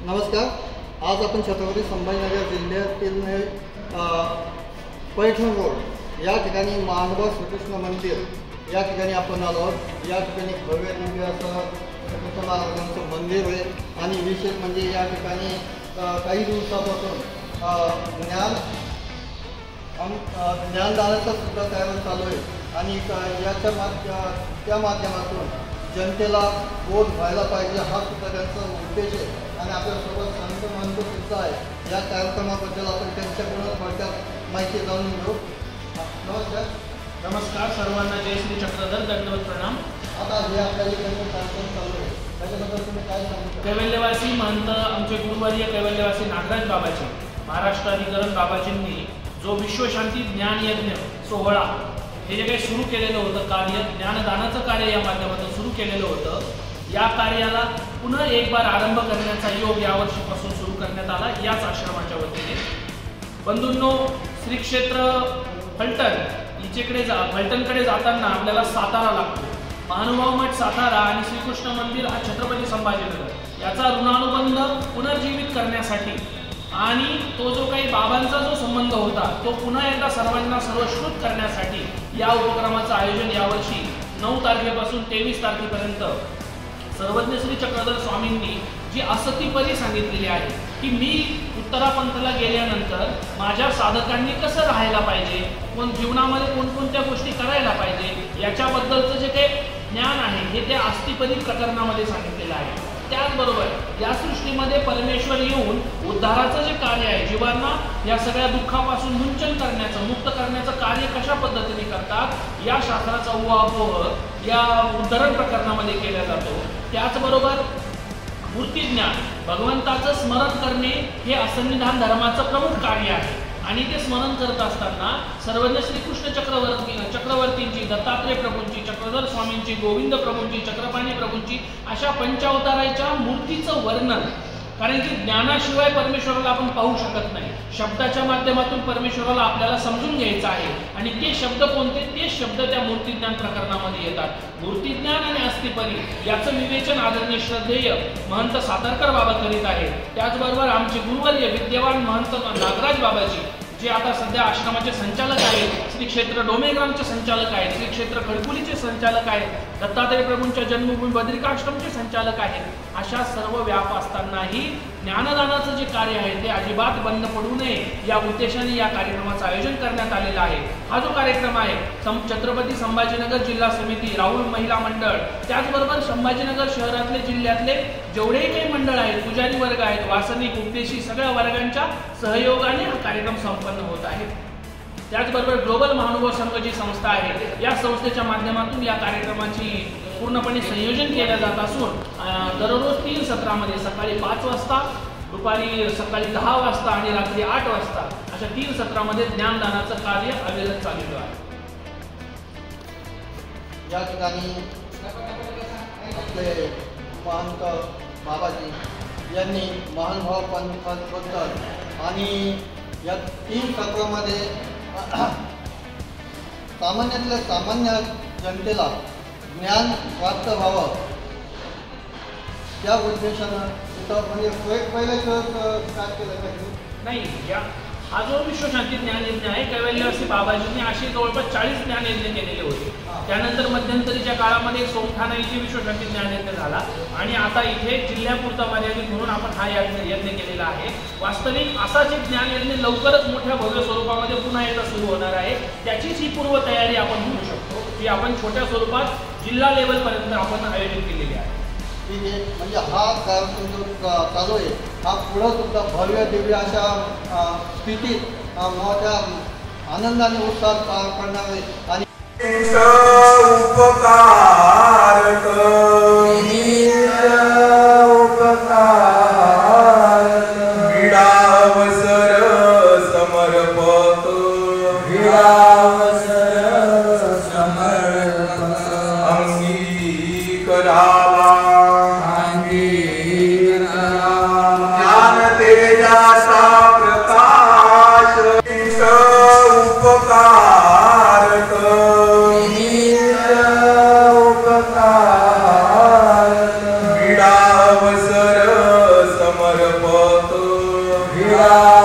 नमस्कार. आज आपण छत्रपती संभाजीनगर जिल्ह्यातील पैठण रोड या ठिकाणी मांडवा श्रीकृष्ण मंदिर या ठिकाणी आपण आलो आहोत. या ठिकाणी भव्य दिव्य असं श्रीकृष्ण महाराजांचं मंदिर आहे आणि विशेष म्हणजे या ठिकाणी काही दिवसापासून ज्ञानदानाचा सुद्धा कार्यक्रम चालू आहे आणि त्या माध्यमातून जनतेला बोध व्हायला पाहिजे हा सुद्धा त्यांचा उद्देश आहे. आणि आपल्यासोबत संत महंत सुद्धा आहे. या कार्यक्रमाबद्दल आपण त्यांच्याकडून थोडक्यात माहिती जाणून घेऊ. नमस्कार. नमस्कार सर्वांना. जय श्री चक्रधर. दंडवत प्रणाम. आता हे आपल्या इकडे कार्यक्रम चालू आहे त्याच्याबद्दल तुम्ही काय सांगू? कैवल्यवासी महंत आमचे गुरुवर्य कैवल्यवासी नागराज बाबाजी महाराष्ट्राधिकरण बाबाजींनी जो विश्वशांती ज्ञान यज्ञ सोहळा हे जे काही सुरू केलेलं होतं कार्य, ज्ञानदानाचं कार्य या माध्यमातून सुरू केलेलं होतं, या कार्याला पुन्हा एक बार आरंभ करण्याचा योग यावर्षीपासून सुरू करण्यात आला याच आश्रमाच्या वतीने. बंधूंनो, श्री क्षेत्र फलटणकडे जाताना आपल्याला सातारा लागतो. महानुभाव मठ सातारा आणि श्रीकृष्ण मंदिर हा छत्रपती संभाजीनगर याचा ऋणानुबंध पुनर्जीवित करण्यासाठी आणि तो जो काही बाबांचा जो संबंध होता तो पुन्हा एकदा सर्वांना सर्वश्रुत करण्यासाठी या उपक्रमाचं आयोजन यावर्षी 9 तारखेपासून 23 तारखेपर्यंत सर्वज्ञ श्री चक्रधर स्वामींनी जी असतीपरी सांगितलेली आहे की मी उत्तरापंथला गेल्यानंतर माझ्या साधकांनी कसं राहायला पाहिजे, जीवनामध्ये कोणकोणत्या गोष्टी करायला पाहिजे याच्याबद्दलचं जे काही ज्ञान आहे हे त्या अस्तिपदी प्रकरणामध्ये सांगितलेलं आहे. त्याचबरोबर या सृष्टीमध्ये परमेश्वर येऊन उद्धाराचं जे कार्य आहे, जीवांना या सगळ्या दुःखापासून मुंचन करण्याचं, मुक्त करण्याचं कार्य कशा पद्धतीने करतात या शास्त्राचा उहापोह या उद्धरण प्रकरणामध्ये केला जातो. त्याचबरोबर मूर्तिज्ञान, भगवंताचं स्मरण करणे हे असंविधान धर्माचं प्रमुख कार्य आहे आणि ते स्मरण करत असताना सर्वज्ञ श्रीकृष्ण चक्रवर्तींची, दत्तात्रय प्रभूंची, चक्रधर स्वामींची, गोविंद प्रभूंची, चक्रपाणी प्रभूंची अशा पंचावताराच्या मूर्तीचं वर्णन, कारण की ज्ञानाशिवाय परमेश्वराला आपण पाहू शकत नाही. शब्दाच्या माध्यमातून परमेश्वराला आपल्याला समजून घ्यायचं आहे आणि ते शब्द कोणते, ते शब्द त्या मूर्तिज्ञान प्रकरणामध्ये येतात. मूर्तिज्ञान आणि अस्तिपरी याचं विवेचन आदरणीय श्रद्धेय महंत सातारकर बाबा करीत आहे. त्याचबरोबर आमचे गुरुवर्य विद्यवान महंत नागराज बाबाजी जे आता सध्या आश्रमाचे संचालक आहेत, श्री क्षेत्र डोमेग्रामचे संचालक आहेत, श्री क्षेत्र खडकुलीचे संचालक आहेत, दत्तात्रय प्रभूंच्या जन्मभूमी बद्रिकाश्रमचे संचालक आहेत. अशा सर्व व्याप असतानाही ज्ञानदानाचं जे कार्य आहे ते अजिबात बंद पडू नये या उद्देशाने या कार्यक्रमाचं आयोजन करण्यात आलेलं आहे. हा जो कार्यक्रम आहे छत्रपती संभाजीनगर जिल्हा समिती, राहुल महिला मंडळ, त्याचबरोबर संभाजीनगर शहरातले जिल्ह्यातले जेवढेही काही मंडळ आहेत, पुजारी वर्ग आहेत, वासनिक, उपदेशी सगळ्या वर्गांच्या सहयोगाने हा कार्यक्रम संपन्न होत आहे. त्याचबरोबर ग्लोबल महानुभाव संघ जी संस्था आहे या संस्थेच्या माध्यमातून या कार्यक्रमाची पूर्णपणे संयोजन केलं जात असून दररोज 3 सत्रामध्ये सकाळी 5 वाजता, दुपारी सकाळी 10 वाजता आणि रात्री 8 वाजता अशा 3 सत्रामध्ये ज्ञानदानाचं कार्य अविरत चालू आहे. या ठिकाणी आपले महंत बाबाजी यांनी महानुभाव पंथाबद्दल आणि या 3 सत्रामध्ये सामान्यातल्या सामान्य जनतेला ज्ञान प्राप्त व्हावं त्या उद्देशानं म्हणजे पहिलं काय केलं पाहिजे नाही. हा जो विश्वशांती ज्ञानयज्ञ आहे, कैवल्यवासी बाबाजींनी असे जवळपास 40 ज्ञानयज्ञ केलेले होते. त्यानंतर मध्यंतरीच्या काळामध्ये सोमठाणा इथे विश्वशांती ज्ञानयज्ञ झाला आणि आता इथे जिल्ह्यापुरता मर्यादित म्हणून आपण हा यज्ञ केलेला आहे. वास्तविक असाच एक ज्ञानयज्ञ लवकरच मोठ्या भव्य स्वरूपामध्ये पुन्हा एकदा सुरू होणार आहे. त्याचीच ही पूर्वतयारी आपण म्हणू शकतो की आपण छोट्या स्वरूपात जिल्हा लेवलपर्यंत आपण आयोजित केलेली आहे. ठीक आहे. म्हणजे हा कार्यक्रम जो चालू आहे हा पुढं सुद्धा भव्य दिव्य अशा स्थितीत मोठ्या आनंदाने उत्साहात पार पडणार आहे. आणि समर्पण शिवाय